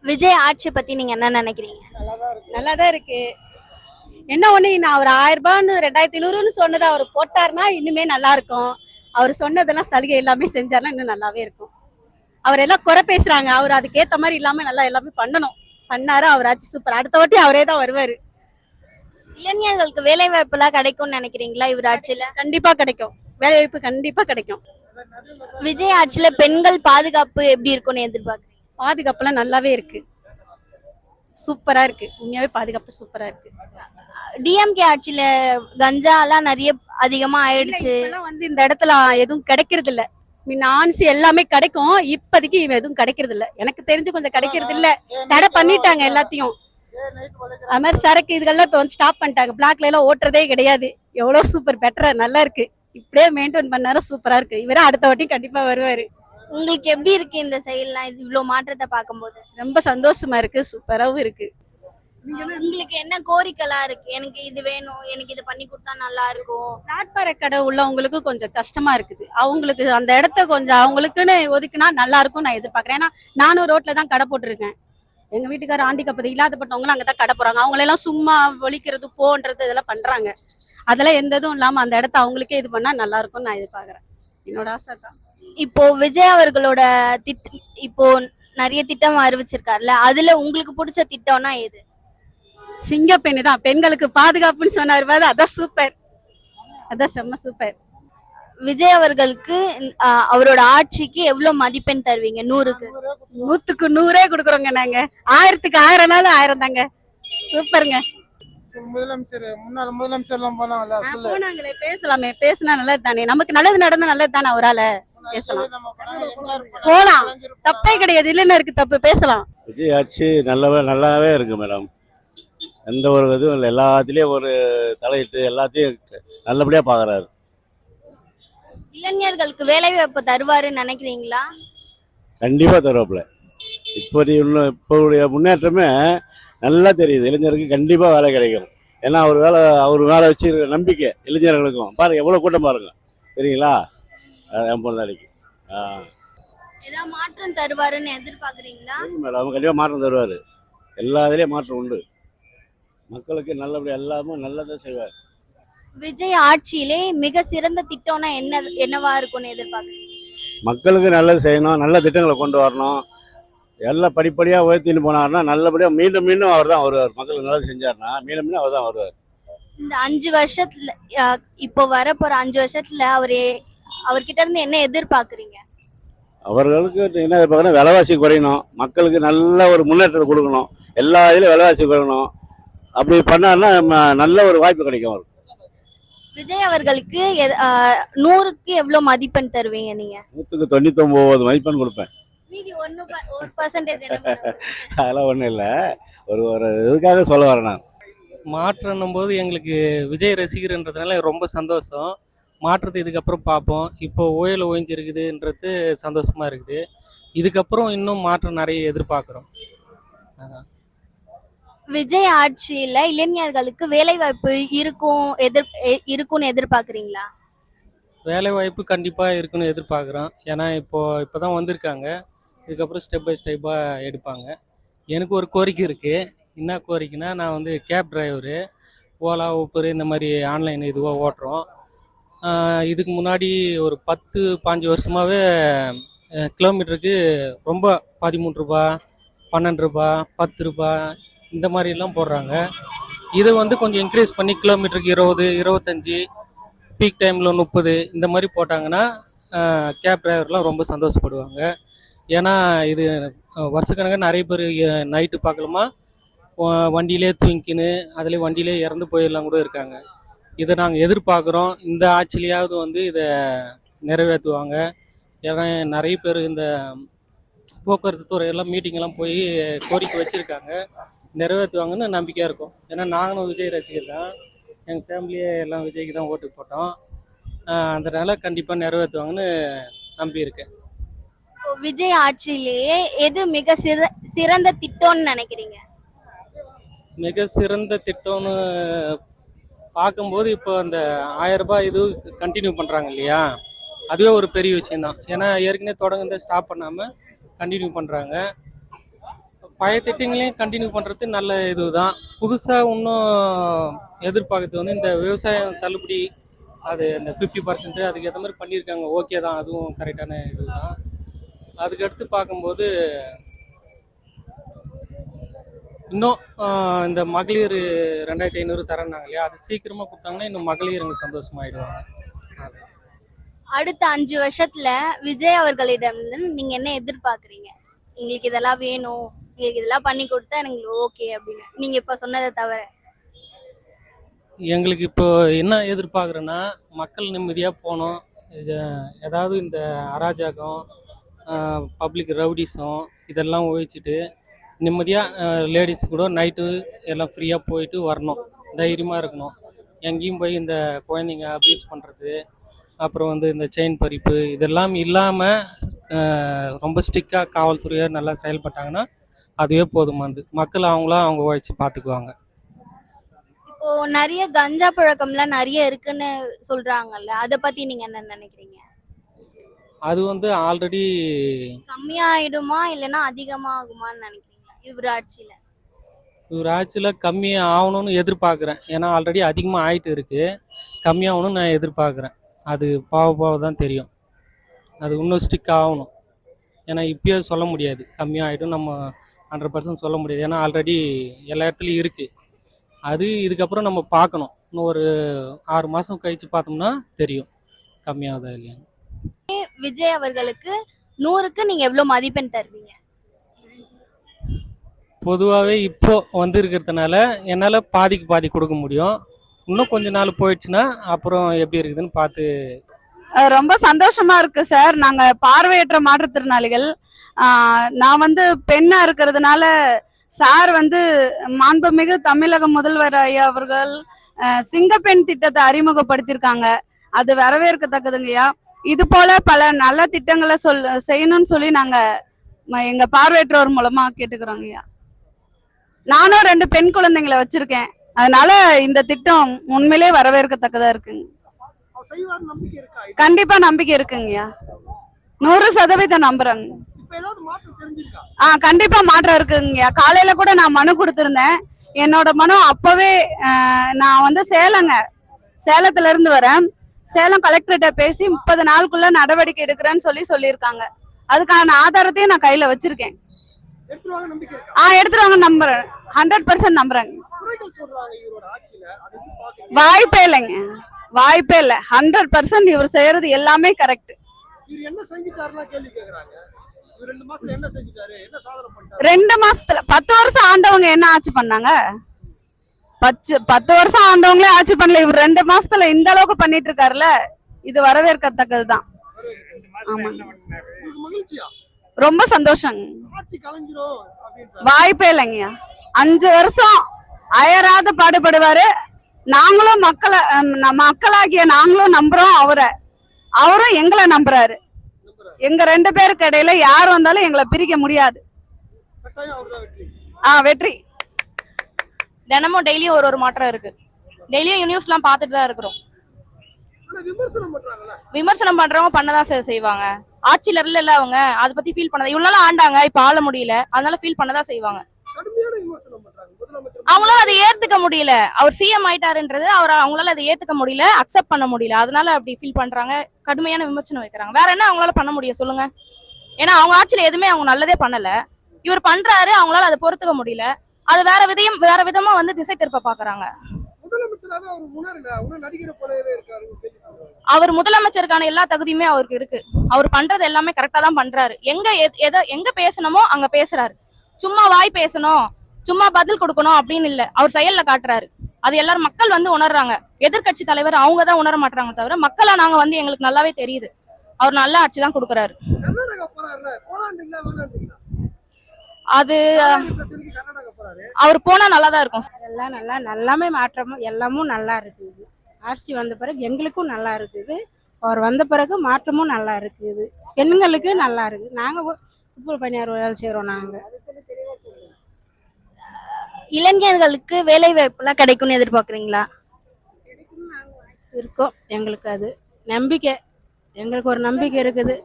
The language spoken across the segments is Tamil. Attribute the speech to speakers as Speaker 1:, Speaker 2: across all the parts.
Speaker 1: விஜய் ஆட்சி பத்தி நீங்க என்ன நினைக்கிறீங்க?
Speaker 2: நல்லா தான் இருக்கு. என்ன ஒண்ணு, நான் ஒரு 1000 ரூபான்னு 2200ன்னு சொன்னதை அவர் போட்டாருன்னா இன்னுமே நல்லா இருக்கும். அவர் சொன்னதெல்லாம் சலுகை எல்லாமே செஞ்சாருன்னா இன்னும் நல்லாவே இருக்கும். அவர் எல்லாம் குறை பேசுறாங்க, அவர் அதுக்கேத்த மாதிரி இல்லாம நல்லா எல்லாமே பண்ணணும். பண்ணாரு, அவர் ஆச்சு சூப்பர். அடுத்த வாட்டி அவரே தான் வருவாரு.
Speaker 1: இளைஞர்களுக்கு வேலை வாய்ப்பு எல்லாம் கிடைக்கும்னு நினைக்கிறீங்களா இவர் ஆட்சியில?
Speaker 2: கண்டிப்பா கிடைக்கும், வேலை வாய்ப்பு கண்டிப்பா கிடைக்கும்.
Speaker 1: விஜய் ஆட்சியில பெண்கள் பாதுகாப்பு எப்படி இருக்கும்னு எதிர்பார்க்குறீங்க?
Speaker 2: பாதுகாப்புலாம் நல்லாவே இருக்கு, சூப்பரா இருக்கு. உண்மையாவே பாதுகாப்பு சூப்பரா இருக்கு.
Speaker 1: டிஎம்கே ஆட்சியில கஞ்சா எல்லாம் நிறைய அதிகமா ஆயிடுச்சு.
Speaker 2: இந்த இடத்துல எதுவும் கிடைக்கிறது இல்ல. நான்சி எல்லாமே கிடைக்கும், இப்போதைக்கு எதுவும் கிடைக்கிறது இல்ல. எனக்கு தெரிஞ்சு கொஞ்சம் கிடைக்கிறது இல்ல, தடை பண்ணிட்டாங்க எல்லாத்தையும். அது மாதிரி சரக்கு இதுகள்லாம் இப்ப வந்து ஸ்டாப் பண்ணிட்டாங்க. பிளாக்ல எல்லாம் ஓட்டுறதே கிடையாது. எவ்வளவு சூப்பர், பெட்டரா நல்லா இருக்கு. இப்படியே மெயின்டைன் பண்ணாரு, சூப்பரா இருக்கு. இவரே அடுத்த வாட்டி கண்டிப்பா வருவாரு.
Speaker 1: உங்களுக்கு எப்படி இருக்கு இந்த செயல்லாம், இவ்வளவு மாற்றத்தை பார்க்கும்போது?
Speaker 2: ரொம்ப சந்தோஷமா இருக்கு, சூப்பராவும் இருக்கு.
Speaker 1: உங்களுக்கு என்ன கோரிக்கைலாம் இருக்கு? எனக்கு இது வேணும், எனக்கு இது பண்ணி கொடுத்தா நல்லா இருக்கும்.
Speaker 2: நாட்பாறை கடை உள்ளவங்களுக்கு கொஞ்சம் கஷ்டமா இருக்குது. அவங்களுக்கு அந்த இடத்த கொஞ்சம் அவங்களுக்குன்னு ஒதுக்குனா நல்லா இருக்கும் நான் எதிர்பார்க்கறேன். ஏன்னா நானும் ரோட்ல தான் கடை போட்டிருக்கேன். எங்க வீட்டுக்கார ஆண்டிக்கப்பது இல்லாதப்பட்டவங்களும் அங்கதான் கடை போறாங்க. அவங்க எல்லாம் சும்மா ஒழிக்கிறது போன்றது இதெல்லாம் பண்றாங்க. அதெல்லாம் எந்த இதுவும் இல்லாம அந்த இடத்த அவங்களுக்கே இது பண்ணா நல்லா இருக்கும்னு நான் எதிர்பார்க்கறேன். என்னோட ஆசை தான்.
Speaker 1: இப்போ விஜய் அவர்களோட இப்போ நிறைய திட்டம் அறிவிச்சிருக்காருல்ல, அதுல உங்களுக்கு பிடிச்ச திட்டம்னா எது?
Speaker 2: சிங்கப்பெண்ணு தான், பெண்களுக்கு பாதுகாப்புன்னு சொன்னாரு, அதான் சூப்பர், அதான் செம்ம சூப்பர்.
Speaker 1: விஜய் அவர்களுக்கு அவரோட ஆட்சிக்கு எவ்வளவு மதிப்பெண் தருவீங்க? 100க்கு?
Speaker 2: 100க்கு 100 கொடுக்குறோங்க நாங்க. 1000க்கு 1000 நாளும் 1000 தாங்க. சூப்பருங்க.
Speaker 3: முதலமைச்சர், முன்னாள் முதலமைச்சர் எல்லாம்
Speaker 2: போனாங்களே, பேசலாமே, பேசினா நல்லது தானே. நமக்கு நல்லது நடந்தா நல்லது தானே. அவரால பேசலாம், போலாம், தப்பே கிடையாது. இல்லைன்னு இருக்கு தப்பு, பேசலாம்.
Speaker 4: விஜய் ஆட்சி நல்லாவே இருக்கு மேடம். எந்த ஒரு இதுவும் இல்லை, எல்லாத்துலேயும் ஒரு தலையிட்டு எல்லாத்தையும் நல்லபடியா பாக்குறாரு.
Speaker 1: இளைஞர்களுக்கு வேலை வாய்ப்பு தருவாருன்னு நினைக்கிறீங்களா?
Speaker 4: கண்டிப்பா தருவாப்புல. இப்போடைய முன்னேற்றமே நல்லா தெரியுது. இளைஞருக்கு கண்டிப்பா வேலை கிடைக்கும். ஏன்னா அவர் வேலை வச்சு நம்பிக்கை இளைஞர்களுக்கும். பாருங்க எவ்வளவு கூட்டம் பாருங்க, தெரியுங்களா?
Speaker 1: ஏதாவது மாற்றம் தருவாருன்னு எதிர்பார்க்குறீங்களா?
Speaker 4: மேடம் கண்டிப்பா மாற்றம் தருவாரு. எல்லா இதுலயும் மாற்றம் உண்டு. மக்களுக்கு நல்லபடியா எல்லாமே நல்லதான் செய்வார்.
Speaker 1: விஜய் ஆட்சியிலே மிக சிறந்த திட்டம்னா என்னவா இருக்கும்னு எதிர்பார்க்குறீங்க?
Speaker 4: மக்களுக்கு நல்லது செய்யணும், நல்ல திட்டங்களை கொண்டு வரணும். எல்லாம் படிப்படியாக உயர்த்தின்னு போனார்னா நல்லபடியாக மீண்டும் மீண்டும் அவர் தான் வருவார். மக்களுக்கு நல்லது செஞ்சார்னா மீண்டும் மீண்டும் அவர் தான் வருவார்.
Speaker 1: இந்த 5 வருஷத்துல, இப்போ வரப்போற 5 வருஷத்துல அவர்கிட்ட இருந்து என்ன எதிர்பார்க்குறீங்க?
Speaker 4: அவர்களுக்கு என்ன எதிர்பார்க்கணும், விலைவாசி குறையணும், மக்களுக்கு நல்ல ஒரு முன்னேற்றத்தை கொடுக்கணும், எல்லா இதுலையும் விலைவாசி குறையணும். அப்படி பண்ணார்னா நல்ல ஒரு வாய்ப்பு கிடைக்கும் அவருக்கு.
Speaker 1: விஜய் அவர்களுக்கு 100க்கு எவ்வளவு மதிப்பெண் தருவீங்க நீங்க?
Speaker 4: 100க்கு 99 மதிப்பெண் கொடுப்பேன்.
Speaker 1: மீதி 1%
Speaker 4: அதெல்லாம் ஒன்றும் இல்லை, ஒரு இதுக்காக சொல்ல வரேன் நான்.
Speaker 5: மாற்றணும் போது எங்களுக்கு விஜய் ரசிகர்ன்றதுனால ரொம்ப சந்தோஷம். மாற்றத்தை இதுக்கப்புறம் பார்ப்போம். இப்போ ஓயில் ஓய்ஞ்சிருக்குதுன்றது சந்தோஷமா இருக்குது. இதுக்கப்புறம் இன்னும் மாற்றம் நிறைய எதிர்பார்க்குறோம். அதான்
Speaker 1: விஜய் ஆட்சியில இளைஞர்களுக்கு வேலை வாய்ப்பு இருக்கும்னு எதிர்பார்க்குறீங்களா?
Speaker 5: வேலை வாய்ப்பு கண்டிப்பாக இருக்குன்னு எதிர்பார்க்குறோம். ஏன்னா இப்போதான் வந்திருக்காங்க, இதுக்கப்புறம் ஸ்டெப் பை ஸ்டெப்பாக எடுப்பாங்க. எனக்கு ஒரு கோரிக்கை இருக்குது. என்ன கோரிக்கைன்னா, நான் வந்து கேப் டிரைவரு, ஓலா ஊப்பர் இந்த மாதிரி ஆன்லைன் இதுவாக ஓட்டுறோம். இதுக்கு முன்னாடி ஒரு 10-15 வருஷமாகவே கிலோமீட்டருக்கு ரொம்ப 13 ரூபா, 12 ரூபா, 10 ரூபா இந்த மாதிரிலாம் போடுறாங்க. இதை வந்து கொஞ்சம் இன்க்ரீஸ் பண்ணி கிலோமீட்டருக்கு 20, 25, பீக் டைமில் 30 இந்த மாதிரி போட்டாங்கன்னா கேப் டிரைவர்லாம் ரொம்ப சந்தோஷப்படுவாங்க. ஏன்னா இது வருஷக்கணக்காக நிறைய பேர் நைட்டு பார்க்கலாமா வண்டியிலே தூங்கிக்கின்னு அதிலே வண்டியிலே இறந்து போயிடலாம் கூட இருக்காங்க. இதை நாங்கள் எதிர்பார்க்குறோம். இந்த ஆட்சியிலையாவது வந்து இதை நிறைவேற்றுவாங்க. ஏன்னா நிறைய பேர் இந்த போக்குவரத்து துறையெல்லாம் மீட்டிங்கெல்லாம் போய் கோரிக்கை வச்சுருக்காங்க, நிறைவேற்றுவாங்கன்னு நம்பிக்கையாக இருக்கும். ஏன்னா நாங்களும் விஜய் ரசிகர் தான், எங்கள் ஃபேமிலியே எல்லாம் விஜய்க்கு தான் ஓட்டு போட்டோம். அதனால கண்டிப்பாக நிறைவேற்றுவாங்கன்னு நம்பியிருக்கேன்.
Speaker 1: விஜய் ஆட்சியிலேயே எது மிக சிறந்த திட்டம்னு நினைக்கிறீங்க?
Speaker 5: மிக சிறந்த திட்டம்னு பார்க்கும்போது இப்போ அந்த 1000 ரூபாய் இது கண்டினியூ பண்ணுறாங்க இல்லையா, அதுவே ஒரு பெரிய விஷயம்தான். ஏன்னா ஏற்கனவே தொடங்குனதை ஸ்டாப் பண்ணாமல் கண்டினியூ பண்ணுறாங்க. பழைய திட்டங்களையும் கண்டினியூ பண்ணுறது நல்ல இதுதான். புதுசாக இன்னும் எதிர்பார்க்கறது வந்து இந்த விவசாயம் தள்ளுபடி, அது இந்த 50% அதுக்கு ஏற்ற மாதிரி பண்ணியிருக்காங்க. ஓகே தான், அதுவும் கரெக்டான இதுதான். அதுக்கடுத்து பார்க்கும்போது இன்னும் இந்த மகளிர் 2500 தரேன்னாங்க இல்லையா, அது சீக்கிரமாக கொடுத்தாங்கன்னா இன்னும் மகளிர் எங்களுக்கு சந்தோஷமாயிடுவாங்க. அது
Speaker 1: அடுத்த 5 வருஷத்துல விஜய் அவர்களிடம் நீங்க என்ன எதிர்பார்க்கறீங்க? எங்களுக்கு இதெல்லாம் வேணும், எங்களுக்கு இதெல்லாம் பண்ணி கொடுத்தா எனக்கு ஓகே அப்படின்னு நீங்க இப்ப சொன்னதை தவிர.
Speaker 5: எங்களுக்கு இப்போ என்ன எதிர்பார்க்குறேன்னா, மக்கள் நிம்மதியாக போகணும். ஏதாவது இந்த அராஜகம், பப்ளிக் ரவுடிசம் இதெல்லாம் ஒழிச்சிட்டு நிம்மதியாக லேடிஸ் கூட நைட்டு எல்லாம் ஃப்ரீயாக போயிட்டு வரணும், தைரியமாக இருக்கணும். எங்கேயும் போய் இந்த குழந்தைங்க அப்யூஸ் பண்ணுறது, அப்புறம் வந்து இந்த செயின் பறிப்பு இதெல்லாம் இல்லாமல் ரொம்ப ஸ்ட்ரிக்டாக காவல்துறையாக நல்லா செயல்பட்டாங்கன்னா அதுவே போதுமானது. மக்கள் அவங்க உழைச்சி பார்த்துக்குவாங்க.
Speaker 1: இப்போ நிறைய கஞ்சா பழக்கம்லாம் நிறைய இருக்குன்னு சொல்றாங்கல்ல, அத பத்தி நீங்க என்ன நினைக்கிறீங்க?
Speaker 5: அது வந்து ஆல்ரெடி
Speaker 1: கம்மியாயிடுமா இல்லைன்னா அதிகமா ஆகுமான்னு நினைக்கிறீங்களா இவர் ஆட்சியில?
Speaker 5: ஒரு ஆட்சியில் கம்மியாக ஆகணும்னு எதிர்பார்க்குறேன். ஏன்னா ஆல்ரெடி அதிகமாக ஆயிட்டு இருக்கு, கம்மியாகணும்னு நான் எதிர்பார்க்குறேன். அது போக தான் தெரியும். அது இன்னும் ஸ்ட்ரிக் ஆகணும். ஏன்னா இப்பயே சொல்ல முடியாது கம்மியாகிடும், நம்ம 100% சொல்ல முடியாது. ஏன்னா ஆல்ரெடி எல்லா இடத்துலையும் இருக்குது. அது இதுக்கப்புறம் நம்ம பார்க்கணும். இன்னும் ஒரு 6 மாதம் கழித்து பார்த்தோம்னா தெரியும் கம்மியாகுதா இல்லையா.
Speaker 1: விஜய் அவர்களுக்கு 100க்கு நீங்க எவ்வளவு மதிப்பெண் தருவீங்க?
Speaker 5: பொதுவாகவே இப்போ வந்திருக்கிறதுனால என்னால் பாதிக்கு பாதி கொடுக்க முடியும். இன்னும் கொஞ்ச நாள் போயிடுச்சுன்னா அப்புறம் எப்படி இருக்குதுன்னு பார்த்து.
Speaker 2: ரொம்ப சந்தோஷமா இருக்கு சார். நாங்க பார்வையற்ற மாற்றுத்திறனாளிகள். நான் வந்து பெண்ணா இருக்கிறதுனால சார் வந்து மாண்புமிகு தமிழக முதல்வர் ஐயா அவர்கள் சிங்கப்பெண் திட்டத்தை அறிமுகப்படுத்தியிருக்காங்க. அது வரவேற்கத்தக்கதுங்கய்யா. இது போல பல நல்ல திட்டங்களை செய்யணும்னு சொல்லி நாங்க எங்க பார்வையற்றோர் மூலமா கேட்டுக்கிறோங்கய்யா. நானும் 2 பெண் குழந்தைங்களை வச்சிருக்கேன். அதனால இந்த திட்டம் உண்மையிலே வரவேற்கத்தக்கதா இருக்குங்க. கண்டிப்பா நம்பிக்கை இருக்குங்கய்யா. 100% நம்புறேங்க. கண்டிப்பா மாற்றம் இருக்குங்கய்யா. காலையில கூட நான் மனு கொடுத்திருந்தேன். என்னோட மனு அப்பவே நான் வந்து சேலத்துல இருந்து வரேன். சேலம் கலெக்டர்கிட்ட பேசி 30 நாளுக்குள்ள நடவடிக்கை எடுக்கிறேன்னு சொல்லியிருக்காங்க. அதுக்கான ஆதாரத்தையும் நான் கையில வச்சிருக்கேன். எடுத்துருவாங்க நம்புறேன். 100% நம்புறேங்க. வாய்ப்பே இல்லைங்க, வாய்ப்பே இல்லை. 100% இவர் செய்யறது எல்லாமே கரெக்ட். 2 மாசத்துல 10 வருஷம் ஆண்டவங்க என்ன ஆட்சி பண்ணாங்க? 10 வருஷம் ஆண்டவங்களே ஆட்சி பண்ணல. இவர் 2 மாசத்துல இந்த அளவுக்கு பண்ணிட்டு இருக்காருல்ல, இது வரவேற்கத்தக்கதுதான். ஆமா, ரொம்ப சந்தோஷம். வாய்ப்பே இல்லைங்கய்யா. 5 வருஷம் அயராது பாடுபடுவாரு. நாங்களும் மக்களாகிய நாங்களும் நம்புறோம் அவரை, அவரும் எங்களை நம்புறாரு. எங்க 2 பேருக்கு இடையில யார் வந்தாலும் எங்களை பிரிக்க முடியாது. வெற்றி.
Speaker 6: தினமும் டெய்லியும் ஒரு மாற்றம் இருக்கு. டெய்லியும் நியூஸ் எல்லாம் பார்த்துட்டு தான் இருக்கிறோம். விமர்சனம் பண்றவங்க பண்ணதான் செய்வாங்க. ஆட்சியில இல்ல அவங்க அதை பத்தி ஃபீல் பண்ணதா. இவ்வளவு ஆண்டாங்க, இப்ப ஆள முடியல, அதனால ஃபீல் பண்ணதான் செய்வாங்க. அவங்களால அதை ஏத்துக்க முடியல. அவர் சிஎம் ஆயிட்டாருன்றது அவங்களால அதை ஏத்துக்க முடியல, அக்செப்ட் பண்ண முடியல. அதனால அப்படி ஃபீல் பண்றாங்க, கடுமையான விமர்சனம் வைக்கிறாங்க. வேற என்ன அவங்களால பண்ண முடியும் சொல்லுங்க? ஏன்னா அவங்க ஆட்சியில எதுவுமே அவங்க நல்லதே பண்ணல. இவர் பண்றாரு, அவங்களால அதை பொறுத்துக்க முடியல. அது வேற விதமா வந்து திசை திருப்ப பாக்குறாங்க. அவர் முதலமைச்சருக்கான எல்லா தகுதியுமே அவருக்கு இருக்கு. அவர் பண்றது எல்லாமே கரெக்டா தான் பண்றாரு. எங்க பேசணுமோ அங்க பேசுறாரு. சும்மா வாய் பேசணும், சும்மா பதில் கொடுக்கணும் அப்படின்னு இல்ல, அவர் செயல்ல காட்டுறாரு. அது எல்லாரும் மக்கள் வந்து உணர்றாங்க. எதிர்கட்சி தலைவர் அவங்க தான் உணர மாட்டாங்க தவிர மக்களா நாங்க வந்து எங்களுக்கு நல்லாவே தெரியுது அவர் நல்ல ஆட்சி தான் கொடுக்கறாரு. அது அவர் போனா நல்லாதான் இருக்கும்.
Speaker 7: எல்லாம் நல்லாமே மாற்றமும் எல்லாமும் நல்லா இருக்குது. ஆட்சி வந்த பிறகு எங்களுக்கும் நல்லா இருக்குது. அவர் வந்த பிறகு மாற்றமும் நல்லா இருக்குது. பெண்களுக்கு நல்லா இருக்கு. நாங்க துப்புரவு பணியார் வேலை செய்யறோம். நாங்க
Speaker 1: இளைஞர்களுக்கு வேலை வாய்ப்புலாம் கிடைக்கும்னு எதிர்பார்க்குறீங்களா?
Speaker 7: இருக்கோம். எங்களுக்கு அது நம்பிக்கை, எங்களுக்கு ஒரு நம்பிக்கை இருக்குது.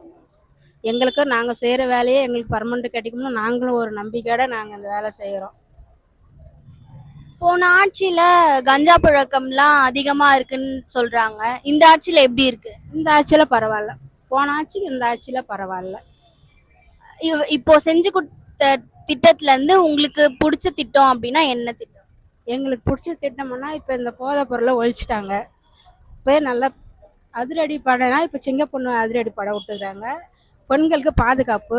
Speaker 7: எங்களுக்கு நாங்கள் செய்கிற வேலையே எங்களுக்கு பர்மனெண்ட் கிடைக்கும்னு நாங்களும் ஒரு நம்பிக்கையோட நாங்கள் இந்த வேலை செய்கிறோம்.
Speaker 1: போன ஆட்சியில கஞ்சா புழக்கம்லாம் அதிகமா இருக்குன்னு சொல்றாங்க. இந்த ஆட்சியில எப்படி இருக்கு?
Speaker 7: இந்த ஆட்சியில் பரவாயில்ல, போன ஆட்சிக்கு இந்த ஆட்சியில் பரவாயில்ல.
Speaker 1: இப்போ செஞ்சு கொடுத்த திட்டத்துல இருந்து உங்களுக்கு பிடிச்ச திட்டம் அப்படின்னா என்ன திட்டம்?
Speaker 7: எங்களுக்கு பிடிச்ச திட்டம்னா இப்போ இந்த போதைப் பொருளை ஒழிச்சிட்டாங்க. இப்போ நல்லா அதிரடி படம்னா இப்போ சிங்க பொண்ணு அதிரடி படம் விட்டுருக்காங்க. பெண்களுக்கு பாதுகாப்பு.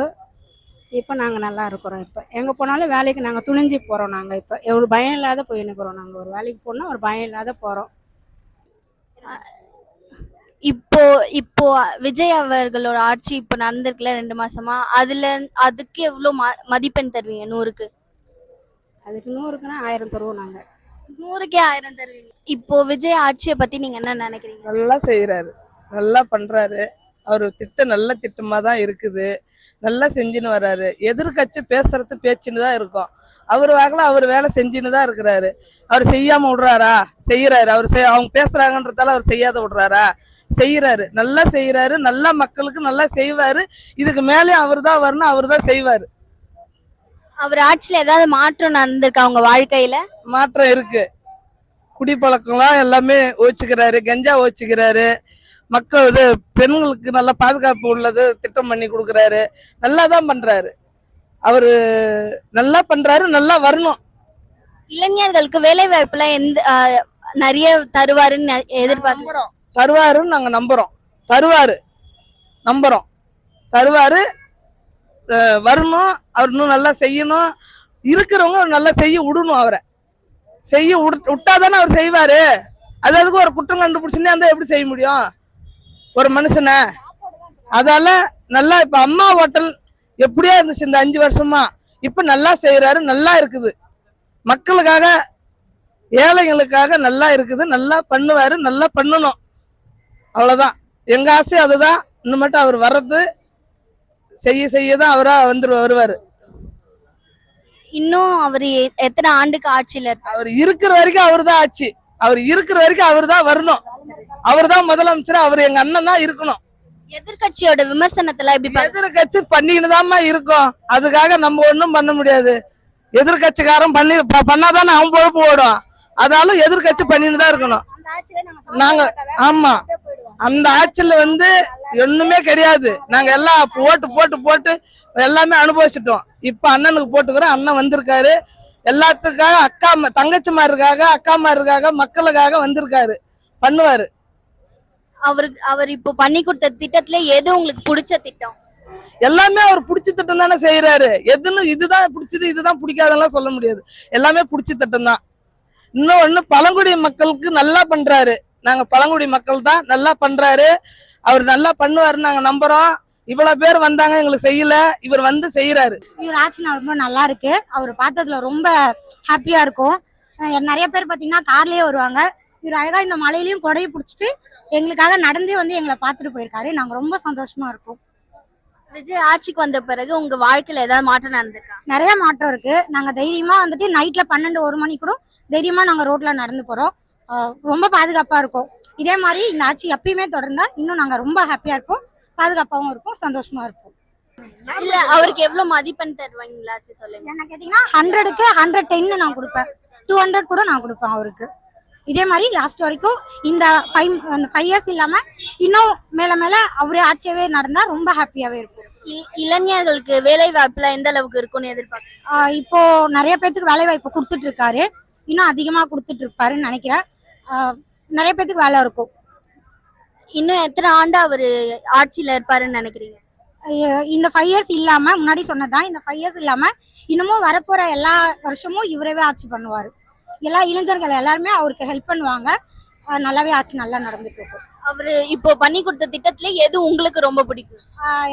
Speaker 7: இப்போ நாங்கள் நல்லா இருக்கிறோம். இப்போ எங்கே போனாலும் வேலைக்கு நாங்கள் துணிஞ்சு போகிறோம். நாங்கள் இப்போ எவ்வளோ பயம் இல்லாத போயின்னுக்குறோம். நாங்கள் ஒரு வேலைக்கு போனால் ஒரு பயம் இல்லாத போகிறோம்.
Speaker 1: இப்போ இப்போ விஜய் அவர்களோட ஆட்சி இப்போ நடந்திருக்குல 2 மாசமா, அதுக்கு எவ்வளவு மதிப்பெண் தருவீங்க 100க்கு?
Speaker 7: அதுக்கு 100க்குன்னா 1000 தருவோம் நாங்கள்.
Speaker 1: 100க்கே 1000 தருவீங்க. இப்போ விஜய் ஆட்சியை பத்தி நீங்க என்ன நினைக்கிறீங்க?
Speaker 8: நல்லா செய்யறாரு, நல்லா பண்றாரு. அவர் திட்டம் நல்ல திட்டமா தான் இருக்குது, நல்லா செஞ்சுன்னு வர்றாரு. எதிர்கட்சி பேசுறது பேச்சுன்னு தான் இருக்கும். அவர் வாக்கில் அவர் வேலை செஞ்சுன்னு தான் இருக்கிறாரு. அவர் செய்யாம விடுறாரா? செய்யறாரு. அவங்க பேசுறாங்கன்றதால அவர் செய்யாத விடுறாரா? செய்யறாரு, நல்லா செய்யறாரு. நல்லா மக்களுக்கு நல்லா செய்வாரு. இதுக்கு மேலே அவர் தான் வரணும், அவர் தான் செய்வாரு.
Speaker 1: அவர் ஆட்சியில ஏதாவது மாற்றம் நடந்திருக்கா உங்க வாழ்க்கையில?
Speaker 8: மாற்றம் இருக்கு. குடிப்பழக்கம்லாம் எல்லாமே ஓச்சுக்கிறாரு, கஞ்சா ஓச்சுக்கிறாரு. மக்கள் பெண்களுக்கு நல்ல பாதுகாப்பு உள்ளது திட்டம் பண்ணி கொடுக்குறாரு. நல்லா தான் பண்றாரு. அவரு நல்லா பண்றாரு, நல்லா வரணும்.
Speaker 1: இளைஞர்களுக்கு வேலை வாய்ப்புல நிறைய தருவாருன்னு எதிர்பார்க்கிறோம்.
Speaker 8: தருவாருன்னு நாங்க நம்புறோம். தருவாரு. வரணும். அவர் இன்னும் நல்லா செய்யணும். இருக்கிறவங்க அவர் நல்லா செய்ய விடணும். அவரை செய்ய விட்டாதானே அவர் செய்வாரு. அதுக்கு ஒரு குற்றம் கண்டுபிடிச்சுன்னே அந்த எப்படி செய்ய முடியும் ஒரு மனுஷனை? அதால நல்லா இப்ப அம்மா ஹோட்டல் எப்படியா இருந்துச்சு இந்த 5 வருஷமா, இப்ப நல்லா செய்யறாரு. நல்லா இருக்குது. மக்களுக்காக, ஏழைகளுக்காக நல்லா இருக்குது. நல்லா பண்ணுவாரு, நல்லா பண்ணணும். அவ்வளவுதான் எங்க ஆசை. அதுதான். இன்னும் மட்டும் அவர் வர்றது செய்யதான் அவரா வருவாரு.
Speaker 1: இன்னும் அவர் எத்தனை ஆண்டுக்கு ஆட்சியில இருப்பார்?
Speaker 8: அவர் இருக்கிற வரைக்கும் அவர் தான் ஆட்சி. அவர் இருக்கிற வரைக்கும் அவர் தான் வரணும். அவர் தான் முதலமைச்சர். அவர் எங்க அண்ணன் தான் இருக்கணும்.
Speaker 1: எதிர்கட்சியோட விமர்சனத்துல எப்படி?
Speaker 8: எதிர்கட்சி பண்ணிக்கிட்டுதாம்மா இருக்கும். அதுக்காக நம்ம ஒண்ணும் பண்ண முடியாது. எதிர்கட்சிக்காரன் பண்ணாதானே அவன் பொறுப்பு ஓடும். அதனால எதிர்கட்சி பண்ணிட்டு தான் இருக்கணும். நாங்க ஆமா, அந்த ஆட்சியில ஒண்ணுமே கிடையாது. நாங்க எல்லாம் போட்டு எல்லாமே அனுபவிச்சிட்டோம். இப்ப அண்ணனுக்கு போட்டுக்கிறோம். அண்ணன் வந்திருக்காரு. எல்லாத்துக்காக தங்கச்சிமாருக்காக, அக்காமாருக்காக, மக்களுக்காக வந்திருக்காரு. பண்ணுவாரு.
Speaker 1: அவர் இப்போ பண்ணி கொடுத்த திட்டத்துல எது உங்களுக்கு பிடிச்ச திட்டம்?
Speaker 8: எல்லாமே அவர் பிடிச்ச திட்டம் தானே செய்யறாரு. இதுதான் பிடிச்சது, இதுதான் பிடிக்காதெல்லாம் சொல்ல முடியாது. எல்லாமே பிடிச்ச திட்டம் தான். இன்னொன்னு பழங்குடி மக்களுக்கு நல்லா பண்றாரு. நாங்க பழங்குடி மக்கள் தான் நல்லா பண்றாரு. அவர் நல்லா பண்ணுவாருன்னு நாங்க நம்புறோம். இவ்வளவு பேர் வந்தாங்க, எங்களுக்கு செய்யல. இவர் செய்யறாரு.
Speaker 9: இவர் ஆட்சி ரொம்ப நல்லா இருக்கு. அவர் பார்த்ததுல ரொம்ப ஹாப்பியா இருக்கும். நிறைய பேர் பாத்தீங்கன்னா கார்லயே வருவாங்க. இவர் அழகா இந்த மலையிலயும் கொடையை பிடிச்சிட்டு எங்களுக்காக நடந்தே எங்களை பார்த்துட்டு போயிருக்காரு. நாங்க ரொம்ப சந்தோஷமா இருக்கோம்.
Speaker 1: விஜய் ஆட்சிக்கு வந்த பிறகு உங்க வாழ்க்கையில ஏதாவது மாற்றம் நடந்திருக்கா?
Speaker 9: நிறைய மாற்றம் இருக்கு. நாங்க தைரியமா நைட்ல 12-1 மணி கூட தைரியமா நாங்க ரோட்ல நடந்து போறோம். ரொம்ப பாதுகாப்பா இருக்கும். இதே மாதிரி இந்த ஆட்சி எப்பயுமே தொடர்ந்தா இன்னும் நாங்க ரொம்ப ஹாப்பியா இருப்போம், பாதுகாப்பாவும் இருப்போம், சந்தோஷமா இருப்போம்.
Speaker 1: இல்ல அவருக்கு எவ்வளவு மதிப்பெண் தருவீங்களா சொல்லுங்க.
Speaker 9: என்ன கேட்டீங்கன்னா 100க்கு 110 நான் கொடுப்பேன். 200 கூட நான் கொடுப்பேன் அவருக்கு. இதே மாதிரி லாஸ்ட் வரைக்கும் இந்த 5 இயர்ஸ் இல்லாம இன்னும் மேல அவரே ஆட்சியாவே நடந்தா ரொம்ப ஹாப்பியாவே இருக்கும்.
Speaker 1: இளைஞர்களுக்கு வேலை வாய்ப்புல எந்த அளவுக்கு இருக்கும்னு எதிர்பார்க்க?
Speaker 9: இப்போ நிறைய பேருக்கு வேலை வாய்ப்பு கொடுத்துட்டு இருக்காரு. இன்னும் அதிகமா கொடுத்துட்டு இருப்பாருன்னு நினைக்கிறேன். நிறைய பேருக்கு வேலை இருக்கும்.
Speaker 1: இன்னும் எத்தனை ஆண்டு அவரு ஆட்சியில இருப்பாருன்னு நினைக்கிறீங்க?
Speaker 9: இந்த 5 இயர்ஸ் இல்லாம, முன்னாடி சொன்னதான், இந்த 5 இயர்ஸ் இல்லாம இன்னமும் வரப்போற எல்லா வருஷமும் இவரவே ஆட்சி பண்ணுவாரு. எல்லா இளைஞர்கள் எல்லாருமே அவருக்கு ஹெல்ப் பண்ணுவாங்க. நல்லாவே ஆட்சி நல்லா நடந்துட்டு இருக்கும்.
Speaker 1: அவரு இப்போ பண்ணி கொடுத்த திட்டத்துல எது உங்களுக்கு ரொம்ப பிடிக்கும்?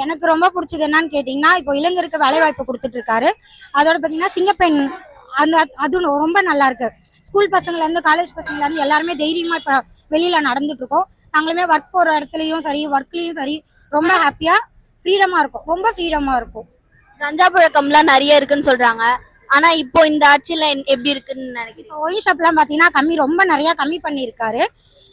Speaker 9: எனக்கு ரொம்ப பிடிச்சது என்னன்னு கேட்டீங்கன்னா, இப்போ இளைஞருக்கு வேலை வாய்ப்பு கொடுத்துட்டு இருக்காரு. அதோட பாத்தீங்கன்னா சிங்கப்பெண் அது ரொம்ப நல்லா இருக்கு. ஸ்கூல் பசங்கள்ல இருந்து காலேஜ் பசங்கள்ல இருந்து எல்லாருமே தைரியமா இப்ப வெளியில நடந்துட்டு இருக்கோம். நாங்களுமே ஒர்க் போற இடத்துலயும் சரி, ஒர்க்லயும் சரி ரொம்ப ஹாப்பியா ஃப்ரீடமா இருக்கும். ரொம்ப ஃப்ரீடமா இருக்கும்.
Speaker 1: கஞ்சா புழக்கம்லாம் நிறைய இருக்குன்னு சொல்றாங்க. ஆனா இப்போ இந்த ஆட்சியில எப்படி இருக்குன்னு நினைக்கிறேன்?
Speaker 9: ஒயின் ஷாப்லாம் பாத்தீங்கன்னா ரொம்ப நிறைய கம்மி பண்ணியிருக்காரு.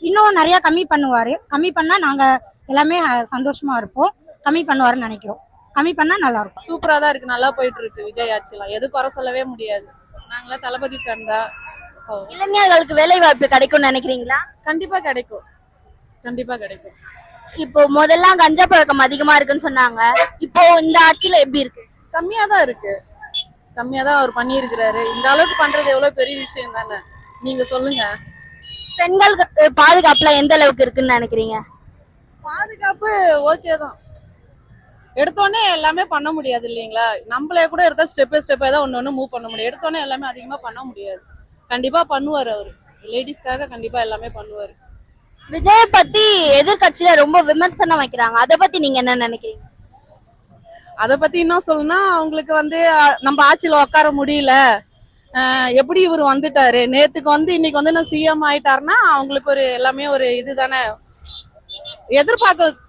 Speaker 9: இன்னும் நிறைய கம்மி பண்ணுவாரு. கம்மி பண்ணா நாங்க எல்லாமே சந்தோஷமா இருப்போம். கம்மி பண்ணுவாருன்னு நினைக்கிறோம். கம்மி பண்ணா நல்லா இருக்கும்.
Speaker 2: சூப்பரா தான் இருக்கு, நல்லா போயிட்டு இருக்கு விஜய் ஆட்சிலாம், எது குறை சொல்லவே முடியாது. நாங்களாம் தளபதி ஃபேன் தான்.
Speaker 1: இளைஞர்களுக்கு வேலை வாய்ப்பு கிடைக்கும்னு நினைக்கிறீங்களா?
Speaker 2: கண்டிப்பா கிடைக்கும், கண்டிப்பா கிடைக்கும்.
Speaker 1: இப்போ முதல்லாம் கஞ்சா பழக்கம் அதிகமா இருக்குன்னு சொன்னாங்க, இப்போ இந்த ஆட்சியில எப்படி இருக்கு?
Speaker 2: கம்மியா தான் இருக்கு, கம்மியா தான் அவர் பண்ணியிருக்கிறாரு. இந்த அளவுக்கு பண்றது எவ்வளவு பெரிய விஷயம் தானே, நீங்க சொல்லுங்க.
Speaker 1: பெண்களுக்கு பாதுகாப்புல எந்த அளவுக்கு இருக்குன்னு நினைக்கிறீங்க?
Speaker 2: பாதுகாப்பு ஓகே தான், எடுத்தோடனே எல்லாமே பண்ண முடியாது இல்லைங்களா. நம்மளே கூட எடுத்தா ஸ்டெப் பை ஸ்டெப்பா தான் ஒன்று மூவ் பண்ண முடியும். எடுத்தோடனே எல்லாமே அதிகமா பண்ண முடியாது. கண்டிப்பா பண்ணுவாரு அவரு, லேடிஸ்க்காக கண்டிப்பா எல்லாமே பண்ணுவாரு.
Speaker 1: விஜய பத்தி எதிர்கட்சியில ரொம்ப விமர்சனம் வைக்கிறாங்க, அத பத்தி நீங்க என்ன நினைக்கிறீங்க?
Speaker 2: அதை பத்தி என்ன சொல்லணும்னா, அவங்களுக்கு வந்து நம்ம ஆட்சியில உட்கார முடியல, எப்படி இவர் வந்துட்டாரு, நேத்துக்கு வந்து இன்னைக்கு வந்து நான் சிஎம் ஆயிட்டாருன்னா அவங்களுக்கு ஒரு எல்லாமே ஒரு இதுதானே,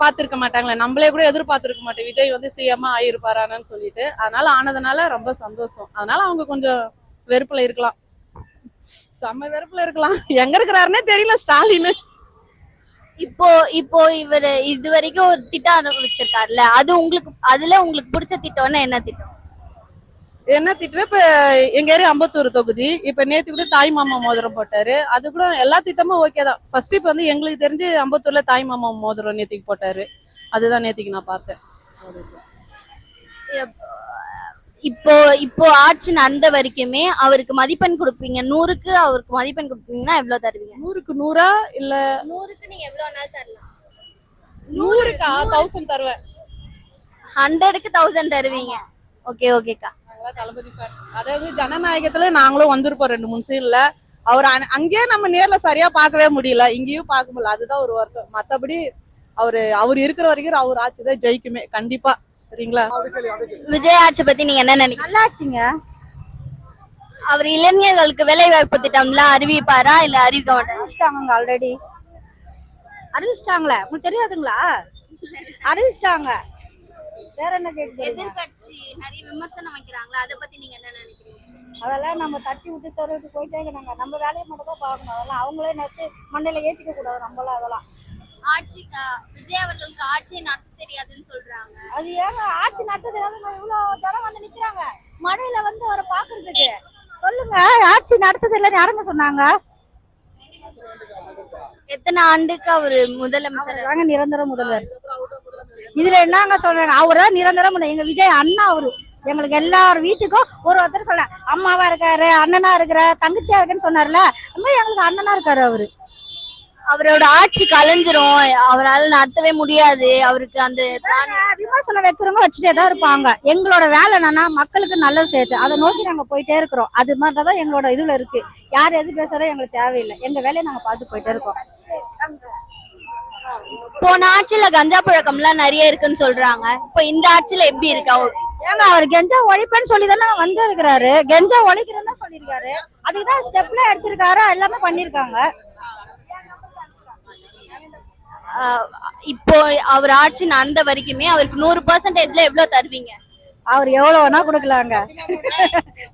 Speaker 2: பார்த்திருக்க மாட்டாங்களே. நம்மளே கூட எதிர்பார்த்திருக்க மாட்டோம் விஜய் வந்து சிஎம்மா ஆயிருப்பாரான்னு சொல்லிட்டு. அதனால ஆனதுனால ரொம்ப சந்தோஷம். அதனால அவங்க கொஞ்சம் வெறுப்புல இருக்கலாம், செம்ம வெறுப்புல இருக்கலாம். எங்க இருக்கிறாருன்னே தெரியல ஸ்டாலின்.
Speaker 1: இப்போ இவரு இது வரைக்கும் ஒரு திட்டம் அனுபவிச்சிருக்காருல்ல, அது அதுல உங்களுக்கு பிடிச்ச திட்டம்னா என்ன திட்டம்?
Speaker 2: என்ன திட்டம், இப்ப எங்க ஏரியா அம்பத்தூர் தொகுதி, இப்ப நேத்து கூட தாய் மாமா மோதிரம் போட்டாரு. அது கூட எல்லா திட்டமும் ஓகே தான். ஃபர்ஸ்ட் இப்ப வந்து எங்களுக்கு தெரிஞ்சு அம்பத்தூர்ல தாய் மாமா மோதிரம் நேத்திக்கு போட்டாரு, அதுதான் நேத்திக்கு நான் பார்த்தேன்.
Speaker 1: இப்போ ஆட்சி நடந்த வரைக்குமே அவருக்கு மதிப்பெண் கொடுப்பீங்க, 100க்கு அவருக்கு மதிப்பெண் கொடுப்பீங்கன்னா எவ்வளவு தருவீங்க?
Speaker 2: 100க்கு 100 இல்ல
Speaker 1: 100க்கு நீங்க எவ்வளவு நாள் தரலாம்?
Speaker 2: 100க்கு 1000 தருவேன்.
Speaker 1: 100க்கு 1000 தருவீங்க. ஓகேக்கா.
Speaker 2: தளபதி ஃபேன். அதாவது ஜனநாயகத்துல நாங்களும் வந்திருப்போம் 2-3 சீன்ல. அவர் அங்கேயே நம்ம நேர்ல சரியா பார்க்கவே முடியல, இங்கேயும் பார்க்க முடியல, அதுதான் ஒரு வருத்தம். மத்தபடி அவர் இருக்கிற வரைக்கும் அவர் ஆட்சிதான் ஜெயிக்குமே கண்டிப்பா. சரிங்களா?
Speaker 1: விஜய் ஆட்சி பத்தி நீங்க என்ன நினைக்கிறீங்க?
Speaker 9: நல்லா ஆச்சுங்க.
Speaker 1: அவர் இளைஞர்களுக்கு வேலை வாய்ப்பு திட்டம்லாம் அறிவிப்பாரா இல்ல அறிவிக்க மாட்டாரா?
Speaker 9: அறிவிச்சிட்டாங்க, ஆல்ரெடி அறிவிச்சிட்டாங்களே, உங்களுக்கு தெரியாதுங்களா? அறிவிச்சிட்டாங்க. வேற என்ன கேக்குது?
Speaker 1: எதிர்கட்சி நிறைய விமர்சனம் வைக்கிறாங்களா, அத பத்தி நீங்க என்ன நினைக்கிறீங்க?
Speaker 9: அதெல்லாம் நம்ம தட்டி விட்டு சொருவிட்டு போயிட்டே இருக்காங்க. நம்ம வேலையை மட்டும் தான் பார்க்கணும். அதெல்லாம் அவங்களே நட்டு மண்டையில ஏத்திக்க கூடாது நம்மளாம். அதெல்லாம்
Speaker 1: விஜய் அவர்களுக்கு ஆட்சியை நடத்த தெரியாதுன்னு சொல்றாங்க.
Speaker 9: அது ஏங்க ஆட்சி நடத்த தெரியாதுங்க? இவ்வளவு ஜனம் வந்து நிக்கிறாங்க மழையில வந்து அவரை பாக்குறதுக்கு. சொல்லுங்க, ஆட்சி நடத்த தெரியலன்னு யாருங்க சொன்னாங்க?
Speaker 1: எத்தனை ஆண்டுக்கு அவரு முதலமைச்சர்
Speaker 9: தாங்க நிரந்தர முதல்வர். இதுல என்னங்க சொல்றாங்க, அவர்தான் நிரந்தரம். எங்க விஜய் அண்ணா அவரு எங்களுக்கு எல்லார் வீட்டுக்கும் ஒருத்தர் சொல்ற அம்மாவா இருக்காரு, அண்ணனா இருக்கிற, தங்கச்சியா இருக்குன்னு சொன்னார்ல, அந்த மாதிரி எங்களுக்கு அண்ணனா இருக்காரு அவரு.
Speaker 1: அவரோட ஆட்சி கலைஞ்சிரும், அவரால் நடத்தவே முடியாது, அவருக்கு அந்த
Speaker 9: விமர்சனம் வைக்கிறவங்க வச்சுட்டே தான் இருப்பாங்க. எங்களோட வேலை என்னன்னா மக்களுக்கு நல்லது செய்யுது, அதை நோக்கி நாங்க போயிட்டே இருக்கிறோம். அது மாதிரிதான் எங்களோட இதுல இருக்கு. யார் எது பேசுறதோ எங்களுக்கு தேவையில்லை, எங்க வேலையை நாங்க பார்த்து போயிட்டே இருக்கோம்.
Speaker 1: போன ஆட்சியில கஞ்சா பழக்கம் எல்லாம் நிறைய இருக்குன்னு சொல்றாங்க, இப்ப இந்த ஆட்சியில எப்படி இருக்கா?
Speaker 9: ஏங்க அவர் கெஞ்சா ஒழிப்பேன்னு சொல்லி தானே வந்து இருக்கிறாரு, கெஞ்சா ஒழிக்கிறேன்னு தான் சொல்லியிருக்காரு. அதுதான் ஸ்டெப்ல எடுத்திருக்காரு, எல்லாமே பண்ணிருக்காங்க.
Speaker 1: இப்போ அவர் ஆட்சி நடந்த வரைக்குமே அவருக்கு 100%ல எவ்வளவு தருவீங்க?
Speaker 9: அவர் எவ்வளவு வேணா கொடுக்கலாங்க.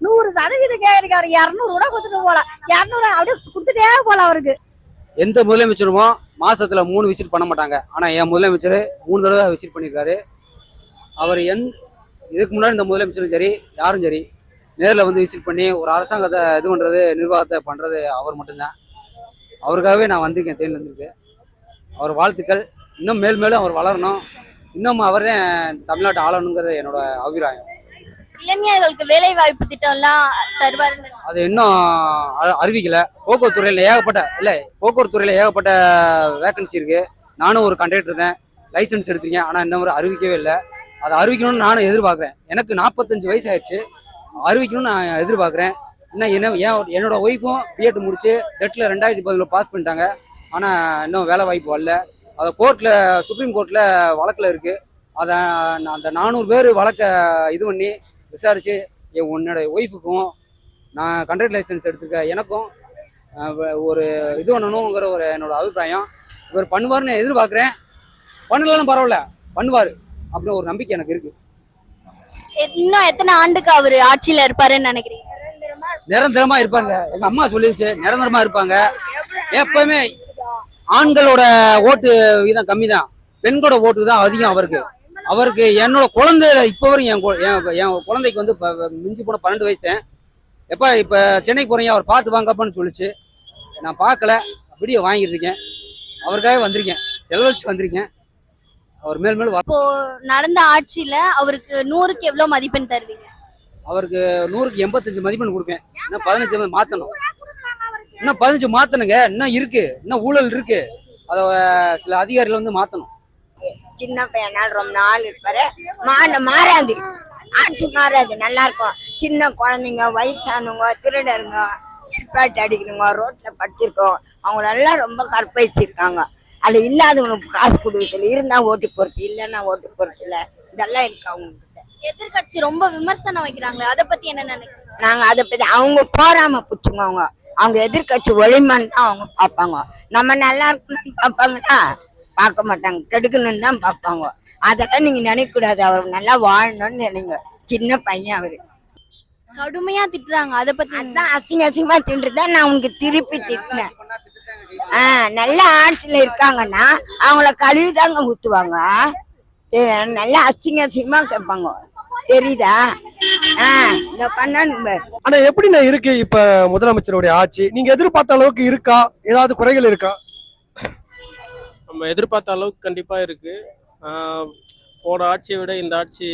Speaker 9: 100% கேட்காரு, 200 கூட கொடுத்துட்டு போலாம். 200 அப்படியே கொடுத்துட்டே போலாம் அவருக்கு.
Speaker 10: எந்த முதலமைச்சருமோ மாசத்துல 3 விசிட் பண்ண மாட்டாங்க. ஆனா என் முதலமைச்சர் 3 தடவை விசிட் பண்ணியிருக்காரு. அவர் இதுக்கு முன்னாடி இந்த முதலமைச்சரும் சரி யாரும் சரி நேரில் வந்து விசிட் பண்ணி ஒரு அரசாங்கத்தை இது பண்றது, நிர்வாகத்தை பண்றது அவர் மட்டும்தான். அவருக்காகவே நான் வந்திருக்கேன், தேனில இருந்திருக்கு. அவர் வாழ்த்துக்கள். இன்னும் மேலும் அவர் வளரணும், இன்னும் அவர் தான் தமிழ்நாட்டை ஆளணுங்கிறது என்னோட அபிப்பிராயம்.
Speaker 1: இளைஞர்களுக்கு வேலை வாய்ப்பு திட்டம் எல்லாம் தருவாரு,
Speaker 10: அது இன்னும் அறிவிக்கல. போக்குவரத்து துறையில ஏகப்பட்ட வேகன்சி இருக்கு. நானும் ஒரு கண்டக்டர் இருக்கேன், லைசன்ஸ் எடுத்திருக்கேன். ஆனா இன்னும் ஒரு அறிவிக்கவே இல்லை. அதை அறிவிக்கணும்னு நானும் எதிர்பார்க்குறேன். எனக்கு 45 வயசு ஆயிடுச்சு, அறிவிக்கணும்னு நான் எதிர்பார்க்குறேன். இன்னும் என்னோட ஒய்ஃபும் பிஎட் முடிச்சு டெட்டில் 2010 பாஸ் பண்ணிட்டாங்க. ஆனால் இன்னும் வேலை வாய்ப்பு வரல. அதை சுப்ரீம் கோர்ட்டில் வழக்கில் இருக்குது. அதை அந்த 400 பேர் வழக்கை இது பண்ணி விசாரித்து உன்னோட ஒய்ஃபுக்கும் நான் கண்டக்டர் லைசன்ஸ் எடுத்துருக்க எனக்கும் ஒரு இது பண்ணணுங்கிற ஒரு என்னோட அபிப்பிராயம். இவர் பண்ணுவார்னு எதிர்பார்க்குறேன். பண்ணலன்னு பரவாயில்ல, பண்ணுவார் அப்படின்னு ஒரு நம்பிக்கை எனக்கு இருக்குது.
Speaker 1: இன்னும் எத்தனை ஆண்டுக்கு அவர் ஆட்சியில் இருப்பாருன்னு நினைக்கிறீங்க?
Speaker 10: நிரந்தரமா இருப்பாங்க. எங்க அம்மா சொல்லிடுச்சு, நிரந்தரமா இருப்பாங்க. எப்பவுமே ஆண்களோட ஓட்டு வீதம் கம்மி தான், பெண்களோட ஓட்டு தான் அதிகம் அவருக்கு. அவருக்கு என்னோட குழந்தை இப்போ வரைக்கும் என் குழந்தைக்கு வந்து மிஞ்சி போன 12 வயசு. எப்போ இப்போ சென்னைக்கு போறீங்க, அவர் பார்த்து வாங்கப்பான்னு சொல்லிச்சு. நான் பார்க்கல, வீடியோ வாங்கிட்டு இருக்கேன். அவருக்காக வந்திருக்கேன், செலவழிச்சு வந்திருக்கேன். அவர் மேல் மேல்
Speaker 1: இப்போ நடந்த ஆட்சியில அவருக்கு 100க்கு எவ்வளவு மதிப்பெண் தருவீங்க?
Speaker 10: அவருக்கு 100க்கு 85 மதிப்பெண் கொடுப்பேன். இன்னும் 15 மாற்றணும், இன்னும் 15 மாற்றணுங்க. இன்னும் இருக்கு, இன்னும் ஊழல் இருக்கு. அதை சில அதிகாரிகள் வந்து மாற்றணும்.
Speaker 11: சின்ன பையனால் ரொம்ப நாள் இருப்பாரு. மாறாது, ஆட்சி மாறாது, நல்லா இருக்கும். சின்ன குழந்தைங்க, வயசானவங்க, திருடருங்க, பாட்டு அடிக்கிறவங்க, ரோட்ல படுத்திருக்கோம், அவங்களெல்லாம் ரொம்ப கற்பழிச்சிருக்காங்க. அது இல்லாதவங்களுக்கு காசு கொடுக்குறதுல, இருந்தா ஓட்டு போறது, இல்லைன்னா ஓட்டு போறது இல்லை, இதெல்லாம் இருக்கு அவங்க கிட்ட.
Speaker 1: எதிர்கட்சி ரொம்ப விமர்சனம் வைக்கிறாங்களே, அதை பத்தி என்ன நினைக்கிறீங்க?
Speaker 11: நாங்க அதை பத்தி அவங்க போறாம புச்சுங்க. அவங்க எதிர்கட்சி ஒழிமான்னு தான் அவங்க பார்ப்பாங்க. நம்ம நல்லா இருக்கணும்னு பார்ப்பாங்கன்னா பார்க்க மாட்டாங்க, கெடுக்கணும்னு தான் பார்ப்பாங்க. அதெல்லாம் நீங்க நினைக்க கூடாது. அவர் நல்லா வாழணும்னு நினைங்க. சின்ன பையன் அவரு
Speaker 1: கடுமையா திட்டுறாங்க, அதை பத்தி
Speaker 11: அதான் அசிங்கமா திட்டுதான் நான் உனக்கு திருப்பி திட்டினேன். நல்ல ஆட்சியில இருக்காங்கன்னா அவங்கள கழுவிதாங்க ஊத்துவாங்க. நல்லா அசிங்கமா கேட்பாங்க, தெரியுதா? இந்த பண்ண.
Speaker 12: ஆனா எப்படிண்ணா இருக்கு இப்ப முதலமைச்சருடைய ஆட்சி? நீங்க எதிர்பார்த்த அளவுக்கு இருக்கா? ஏதாவது குறைகள் இருக்கா?
Speaker 5: நம்ம எதிர்பார்த்த அளவுக்கு கண்டிப்பா இருக்கு. போன ஆட்சியை விட இந்த ஆட்சி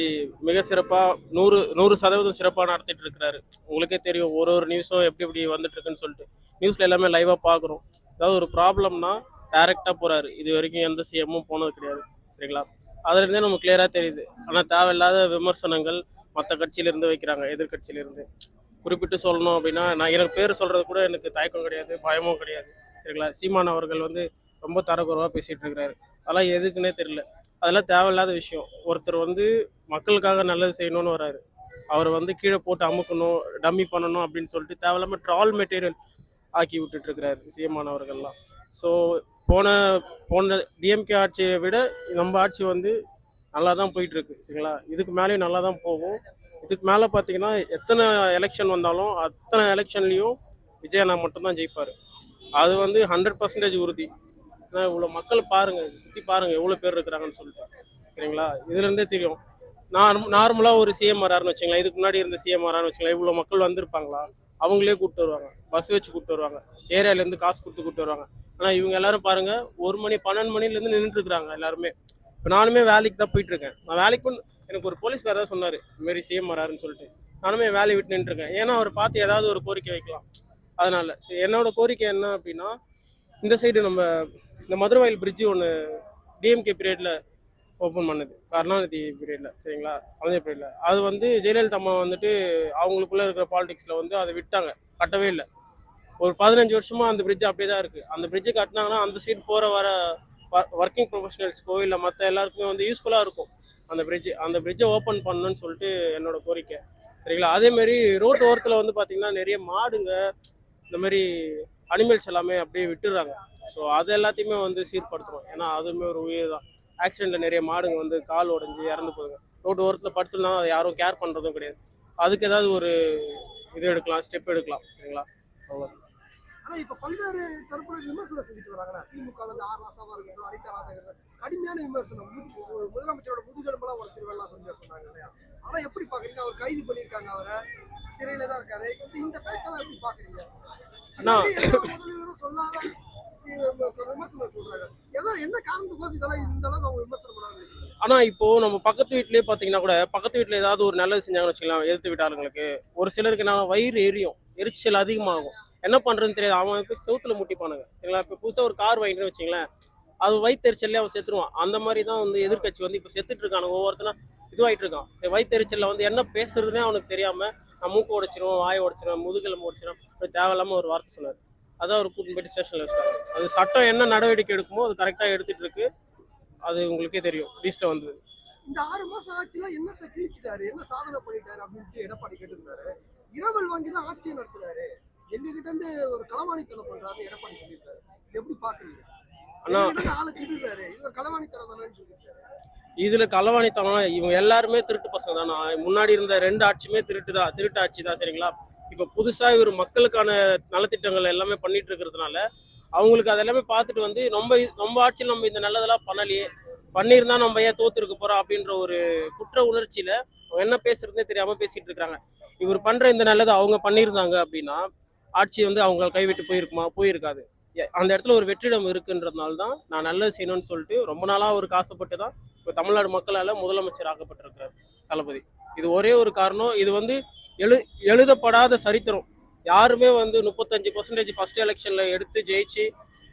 Speaker 5: மிக சிறப்பாக 100% சிறப்பாக நடத்திட்டு இருக்கிறாரு. உங்களுக்கே தெரியும், ஒரு நியூஸும் எப்படி வந்துட்டு இருக்குன்னு சொல்லிட்டு நியூஸ்ல எல்லாமே லைவா பார்க்குறோம். ஏதாவது ஒரு ப்ராப்ளம்னா டைரக்டா போறாரு. இது வரைக்கும் எந்த சிஎம்மும் போனது கிடையாது, சரிங்களா? அதுல இருந்தே நமக்கு கிளியரா தெரியுது. ஆனா தேவையில்லாத விமர்சனங்கள் மற்ற கட்சியிலிருந்து வைக்கிறாங்க, எதிர்கட்சியிலிருந்து. குறிப்பிட்டு சொல்லணும் அப்படின்னா, நான் எனக்கு பேர் சொல்றது கூட எனக்கு தயக்கம் கிடையாது, பயமும் கிடையாது, சரிங்களா? சீமான் அவர்கள் வந்து ரொம்ப தரக்குறைவா பேசிட்டு இருக்கிறாரு. அதெல்லாம் எதுக்குன்னே தெரியல. அதெல்லாம் தேவையில்லாத விஷயம். ஒருத்தர் வந்து மக்களுக்காக நல்லது செய்யணும்னு வராரு, அவர் வந்து கீழே போட்டு அமுக்கணும், டம்மி பண்ணணும் அப்படின்னு சொல்லிட்டு தேவையில்லாம ட்ரால் மெட்டீரியல் ஆக்கி விட்டுட்டு இருக்கிறாரு சீமான் அவர்கள்லாம். ஸோ போன டிஎம்கே ஆட்சியை விட நம்ம ஆட்சி வந்து நல்லா தான் போயிட்டு இருக்கு, சரிங்களா? இதுக்கு மேலேயும் நல்லா தான் போகும். இதுக்கு மேலே பார்த்தீங்கன்னா எத்தனை எலெக்ஷன் வந்தாலும் அத்தனை எலெக்ஷன்லேயும் விஜயண்ணா மட்டும்தான் ஜெயிப்பார். அது வந்து 100% உறுதி. ஏன்னா இவ்வளோ மக்கள் பாருங்க, சுற்றி பாருங்க எவ்வளோ பேர் இருக்கிறாங்கன்னு சொல்லிட்டு, சரிங்களா? இதுலேருந்தே தெரியும். நார்மலாக ஒரு சிஎம் வராருன்னு வச்சுங்களேன், இதுக்கு முன்னாடி இருந்த சிஎம் வரான்னு வச்சுங்களேன், இவ்வளோ மக்கள் வந்திருப்பாங்களா? அவங்களே கூப்பிட்டு வருவாங்க, பஸ் வச்சு கூப்பிட்டு வருவாங்க, ஏரியாலேருந்து காசு கொடுத்து கூப்பிட்டு வருவாங்க. ஆனால் இவங்க எல்லாரும் பாருங்க 1 மணி 12 மணிலேருந்து நின்றுட்டு இருக்கிறாங்க எல்லாருமே. இப்போ நானுமே வேலைக்கு தான் போயிட்டு இருக்கேன். நான் வேலைக்கு போய் எனக்கு ஒரு போலீஸ்கார தான் சொன்னார், இதுமாரி சிஎம் வராருன்னு சொல்லிட்டு. நானுமே வேலையை விட்டு நின்றுருக்கேன். ஏன்னா அவர் பார்த்து ஏதாவது ஒரு கோரிக்கை வைக்கலாம். அதனால என்னோட கோரிக்கை என்ன அப்படின்னா, இந்த சைடு நம்ம இந்த மதுரவாயில் பிரிட்ஜு ஒன்று டிஎம்கே பீரியடில் ஓப்பன் பண்ணது, கருணாநிதி பீரியடில், சரிங்களா? கலைஞர் பீரியடில். அது வந்து ஜெயலலிதா அம்மா வந்துட்டு அவங்களுக்குள்ளே இருக்கிற பாலிடிக்ஸில் வந்து அதை விட்டாங்க, கட்டவே இல்லை. ஒரு 15 வருஷமா அந்த பிரிட்ஜ் அப்படியே தான் இருக்குது. அந்த பிரிட்ஜு கட்டினாங்கன்னா அந்த சைடு போகிற வர ஒர்க்கிங் ப்ரொஃபஷனல்ஸ்க்கோ இல்லை மற்ற எல்லாருக்குமே வந்து யூஸ்ஃபுல்லாக இருக்கும் அந்த பிரிட்ஜை ஓப்பன் பண்ணணும்னு சொல்லிட்டு என்னோட கோரிக்கை, சரிங்களா? அதேமாரி ரோட்டு ஓரத்தில் வந்து பார்த்தீங்கன்னா நிறைய மாடுங்க, இந்த மாதிரி அனிமல்ஸ் எல்லாமே அப்படியே விட்டுடுறாங்க. ஸோ அது எல்லாத்தையுமே வந்து சீர்படுத்துகிறோம். ஏன்னா அதுவுமே ஒரு உயிர் தான். ஆக்சிடெண்ட்டில் நிறைய மாடுங்க வந்து கால் உடஞ்சி இறந்து போகுங்க. ரோட்டு ஓரத்தில் படுத்துனா அதை யாரும் கேர் பண்ணுறதும் கிடையாது. அதுக்கு ஏதாவது ஒரு எடுக்கலாம், ஸ்டெப் எடுக்கலாம், சரிங்களா? அவ்வளோ.
Speaker 12: ஆனா இப்ப பல்வேறு தரப்புல விமர்சனம் செஞ்சுட்டு வராங்களா? திமுக வந்து ஆர் ராசாவா இருக்கட்டும், அனிதா ராஜா, கடுமையான விமர்சனம். முதலமைச்சரோட முதுகெலும்பெல்லாம் உடச்சிருவேன் சொன்னாங்க இல்லையா? ஆனா எப்படி பாக்குறீங்க? அவர் கைது பண்ணிருக்காங்க, அவரை சிறையில தான் இருக்காரு. இந்த பேச்செல்லாம் எப்படி பாக்குறீங்க? முதல்வரும் சொல்லாத விமர்சனம் சொல்றாங்க. என்ன காரணத்துக்கு இதெல்லாம் இந்த அளவுக்கு அவங்க விமர்சனம் பண்ணாங்க?
Speaker 5: ஆனா இப்போ நம்ம பக்கத்து வீட்லயே பாத்தீங்கன்னா கூட, பக்கத்து வீட்டுல ஏதாவது ஒரு நல்லது செஞ்சாங்கன்னு வச்சுக்கலாம், எதிர்த்து வீட்டாளுங்களுக்கு ஒரு சிலருக்கு என்ன வயிறு எரியும், எரிச்சல் அதிகமாகும். என்ன பண்றதுன்னு தெரியாது. அவன் போய் செவுத்துல முட்டிப்பானுங்க, சரிங்களா? இப்போ புதுசா ஒரு கார் வாங்கிட்டு வச்சுங்களேன், அது வயிற்றுச்சல்ல அவன் செத்துருவான். அந்த மாதிரி தான் வந்து எதிர்கட்சி வந்து இப்போ செத்துட்டு இருக்கானுங்க. ஒவ்வொருத்தனா இதுவாயிட்டு இருக்கான். வயிற்றுச்சல்ல வந்து என்ன பேசுறதுன்னே அவனுக்கு தெரியாம, நான் மூக்கு உடைச்சிரும், வாய் உடைச்சிரும், முதுகெலும்பு உடைச்சிரும், தேவையில்லாம ஒரு வார்த்தை சொன்னார். அதான் ஒரு கூட்டிட்டு போயிட்டு ஸ்டேஷன்ல வச்சுட்டாங்க. அது சட்டம் என்ன நடவடிக்கை எடுக்குமோ அது கரெக்டா எடுத்துட்டு இருக்கு. அது உங்களுக்கே தெரியும், லிஸ்ட்ல வந்தது.
Speaker 12: இந்த 6 மாசம் ஆட்சியில என்னத்தை கிழிச்சிட்டாரு, என்ன சாதனை பண்ணிட்டாரு அப்படின்ட்டு எடப்பாடி கேட்டிருந்தாரு. இரவல் வாங்கி தான் ஆட்சியை நடத்துறாரு, எங்ககிட்ட இருந்து ஒரு களவாணித்தனம் பண்றாரு எடப்பாடி சொல்லியிருக்காரு. எப்படி பாக்குறீங்க? ஆனா ஆளை திடுறாரு, இவர் களவாணித்தனம் தானே சொல்லியிருக்காரு.
Speaker 5: இதுல களவாணித்தனம், இவங்க எல்லாருமே திருட்டு பசங்க தானா? முன்னாடி இருந்த 2 ஆட்சியுமே திருட்டு ஆட்சி தான், சரிங்களா? இப்ப புதுசா இவர் மக்களுக்கான நலத்திட்டங்கள் எல்லாமே பண்ணிட்டு இருக்கிறதுனால அவங்களுக்கு அதெல்லாமே பார்த்துட்டு வந்து நம்ம ஆட்சியில் நம்ம இந்த நல்லதெல்லாம் பண்ணலையே,
Speaker 13: பண்ணியிருந்தா நம்ம ஏன் தோத்துருக்க போறோம் அப்படின்ற ஒரு குற்ற உணர்ச்சியில அவங்க என்ன பேசுறதுனே தெரியாம பேசிட்டு இருக்காங்க. இவர் பண்ற இந்த நல்லது அவங்க பண்ணியிருந்தாங்க அப்படின்னா ஆட்சி வந்து அவங்க கைவிட்டு போயிருக்குமா? போயிருக்காது. அந்த இடத்துல ஒரு வெற்றிடம் இருக்குன்றதுனால தான் நான் நல்லது செய்யணும்னு சொல்லிட்டு ரொம்ப நாளா அவருக்கு ஆசைப்பட்டு தான் இப்போ தமிழ்நாடு மக்களால முதலமைச்சர் ஆக்கப்பட்டிருக்கிறார் தளபதி. இது ஒரே ஒரு காரணம். இது வந்து எழுதப்படாத சரித்திரம். யாருமே வந்து 35% ஃபர்ஸ்ட் எலெக்ஷன்ல எடுத்து ஜெயிச்சு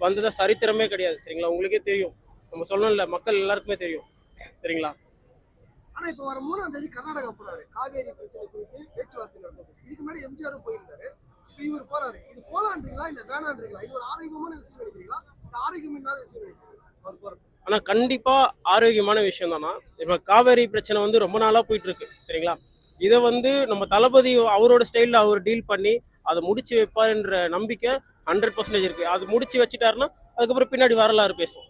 Speaker 13: வந்ததா சரித்திரமே கிடையாது. சரிங்களா? உங்களுக்கே தெரியும், நம்ம சொல்லணும்ல, மக்கள் எல்லாருக்குமே தெரியும். சரிங்களா?
Speaker 12: ஆனா இப்ப வர 3ஆம் தேதி கர்நாடகா போறாரு, காவேரி பிரச்சனை குறித்து பேச்சுவார்த்தை நடந்தது. இதுக்கு முன்னாடி எம்ஜிஆரும் போயிருந்தாரு, இப்ப இவர் போறாரு. இது போலான்றீங்களா இல்ல வேணான்றீங்களா? இது ஒரு ஆரோக்கியமான விஷயம் நினைக்கிறீங்களா, இந்த ஆரோக்கியம் இல்லாத விஷயம் நினைக்கிறீங்களா அவர் போறது?
Speaker 13: ஆனா கண்டிப்பா ஆரோக்கியமான விஷயம் தானா. இப்ப காவேரி பிரச்சனை வந்து ரொம்ப நாளா போயிட்டு இருக்கு. சரிங்களா? இதை வந்து நம்ம தளபதி அவரோட ஸ்டைல்ல அவர் டீல் பண்ணி அதை முடிச்சு வைப்பாருன்ற நம்பிக்கை 100% இருக்கு. அது முடிச்சு வச்சுட்டாருன்னா அதுக்கப்புறம் பின்னாடி வரலாறு பேசும்.